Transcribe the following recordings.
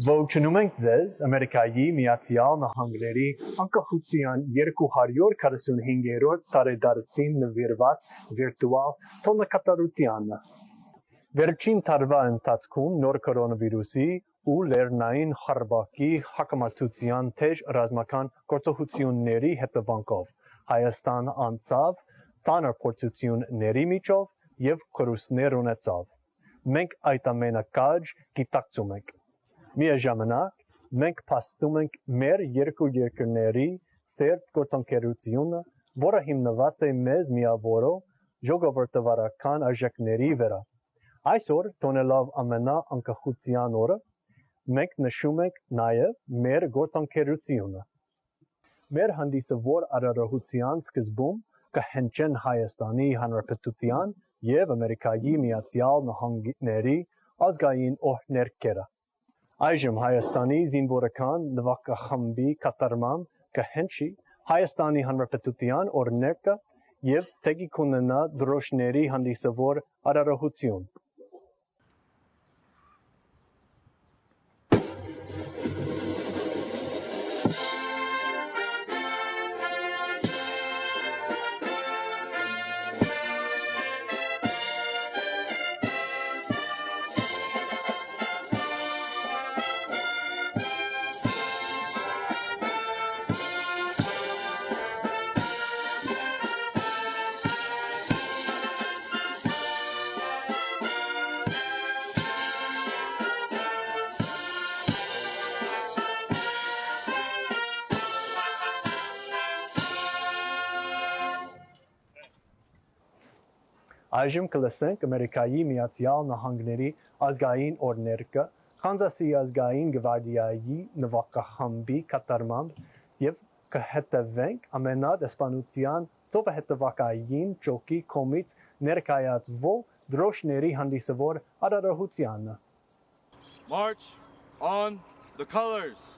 Ողջունում ենք ձեզ Ամերիկայի Միացյալ Նահանգների անկախության 245-րդ տարեդարձին նվիրված վիրտուալ տոնակատարությանը։ Վերջին տարվա ընթացքում նոր կորոնավիրուսի ու լեռնային խարբակի հակամարտության թեժ ռազմական գործողությունների հետևանքով Հայաստան անցավ ծանր փորձությունների միջով և կորուստներ ունեցավ։ Մենք այդ ամենը կարճ գիտակցում ենք։ Միաժամանակ մենք փաստում ենք մեր երկու երկրների սերտ գործընկերությունը, որը հիմնված է մեզ միավորող ժողովրդավարական արժեքների վրա։ Այսօր տոնելով ամենաանկախության օրը, մենք նշում ենք նաև մեր գործընկերությունը։ Մեր հանդիսավոր արարողության սկզբում կհնչեն Հայաստանի Հանրապետության և Ամերիկայի Միացյալ Նահանգների ազգային օրհներգերը։ Այժմ Հայաստանի զինվորական նվագախմբի կատարմամբ կհնչի Հայաստանի Հանրապետության օրհներգը և տեղի կունենա դրոշների հանդիսավոր արարողություն։ Այժմ կլսենք Ամերիկայի Միացյալ Նահանգների ազգային օրհներգը, Կանզասի ազգային գվարդիայի նվագախմբի կատարմամբ և կհետևենք ամենադեսպանության ծովահետևակային ճոկի կողմից ներկայացվող դրոշների հանդիսավոր արարողությանը։ March on the colors.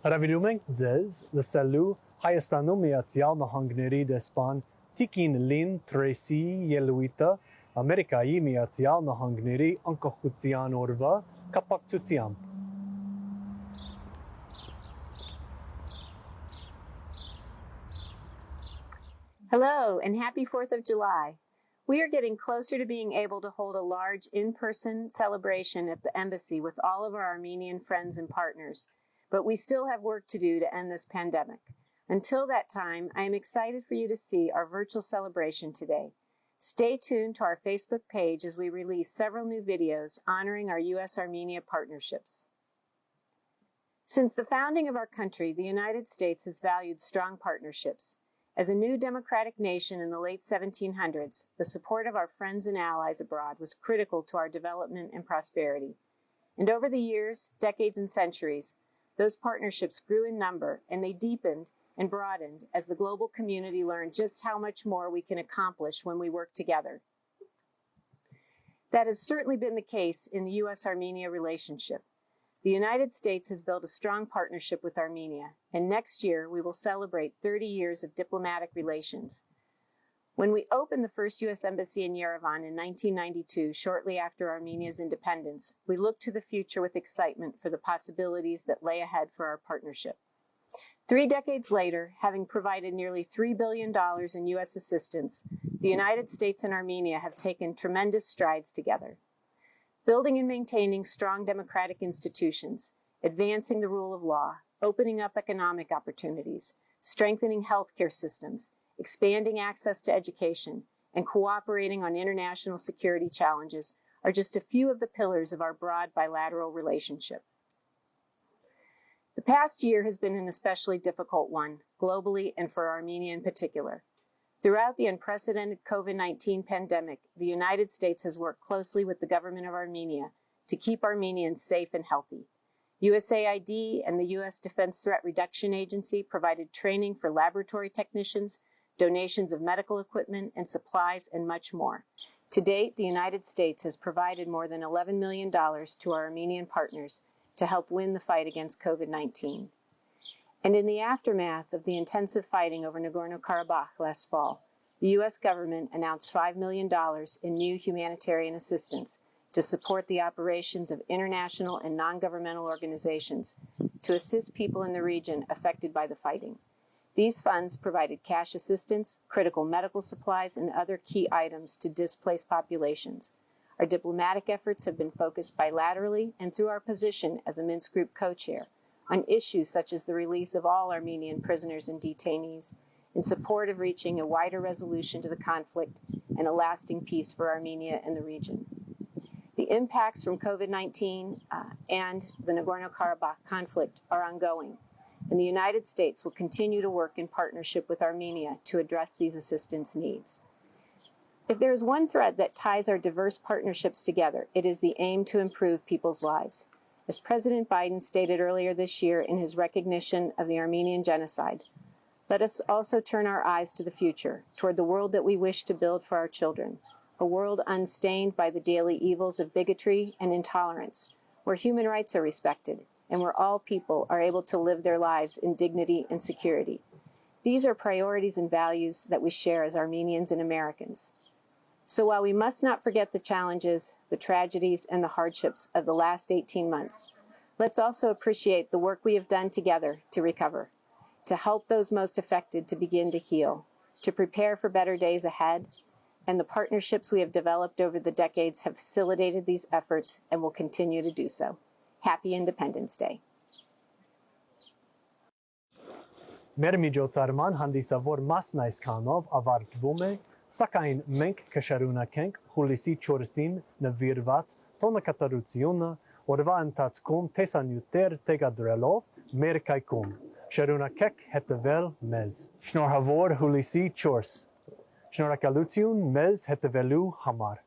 Հրավիրում ենք ձեզ լսելու Հայաստանում Միացյալ Նահանգների դեսպան Տիկին Լին Թրեսիի ելույթը Ամերիկայի Միացյալ Նահանգների անկախության օրվա կապակցությամբ։ Hello and happy 4th of July. We are getting closer to being able to hold a large in-person celebration at the embassy with all of our Armenian friends and partners, but we still have work to do to end this pandemic. Until that time, I am excited for you to see our virtual celebration today. Stay tuned to our Facebook page as we release several new videos honoring our U.S.-Armenia partnerships. Since the founding of our country, the United States has valued strong partnerships. As a new democratic nation in the late 1700s, the support of our friends and allies abroad was critical to our development and prosperity. And over the years, decades, and centuries, those partnerships grew in number and they deepened and broadened as the global community learned just how much more we can accomplish when we work together. That has certainly been the case in the U.S.-Armenia relationship. The United States has built a strong partnership with Armenia, and next year we will celebrate 30 years of diplomatic relations. When we opened the first U.S. Embassy in Yerevan in 1992, shortly after Armenia's independence, we looked to the future with excitement for the possibilities that lay ahead for our partnership. 3 decades later, having provided nearly $3 billion in U.S. assistance, the United States and Armenia have taken tremendous strides together. Building and maintaining strong democratic institutions, advancing the rule of law, opening up economic opportunities, strengthening healthcare systems, expanding access to education, and cooperating on international security challenges are just a few of the pillars of our broad bilateral relationship. The past year has been an especially difficult one, globally and for Armenia in particular. Throughout the unprecedented COVID-19 pandemic, the United States has worked closely with the government of Armenia to keep Armenians safe and healthy. USAID and the U.S. Defense Threat Reduction Agency provided training for laboratory technicians, donations of medical equipment and supplies, and much more. To date, the United States has provided more than $11 million to our Armenian partners to help win the fight against COVID-19. And in the aftermath of the intensive fighting over Nagorno-Karabakh last fall, the U.S. government announced $5 million in new humanitarian assistance to support the operations of international and non-governmental organizations to assist people in the region affected by the fighting. These funds provided cash assistance, critical medical supplies, and other key items to displaced populations. Our diplomatic efforts have been focused bilaterally and through our position as a Minsk Group co-chair on issues such as the release of all Armenian prisoners and detainees, in support of reaching a wider resolution to the conflict and a lasting peace for Armenia and the region. The impacts from COVID-19 and the Nagorno-Karabakh conflict are ongoing, and the United States will continue to work in partnership with Armenia to address these assistance needs. If there is one thread that ties our diverse partnerships together, it is the aim to improve people's lives. As President Biden stated earlier this year in his recognition of the Armenian genocide, let us also turn our eyes to the future, toward the world that we wish to build for our children, a world unstained by the daily evils of bigotry and intolerance, where human rights are respected, and where all people are able to live their lives in dignity and security. These are priorities and values that we share as Armenians and Americans. So while we must not forget the challenges, the tragedies, and the hardships of the last 18 months, let's also appreciate the work we have done together to recover, to help those most affected to begin to heal, to prepare for better days ahead, and the partnerships we have developed over the decades have facilitated these efforts and will continue to do so. Happy Independence Day. Մեր միջոցառման հանդիսավոր մասն այսքանով ավարտվում է, սակայն մենք կշարունակենք հուլիսի 4-ին նվիրված տոնակատարությունը օրվա ընթացքում տեսանյութեր տեղադրելով մեր կայքում։ Շարունակեք հետևել մեզ։ Շնորհավոր հուլիսի 4։ Շնորհակալություն մեզ հետևելու համար։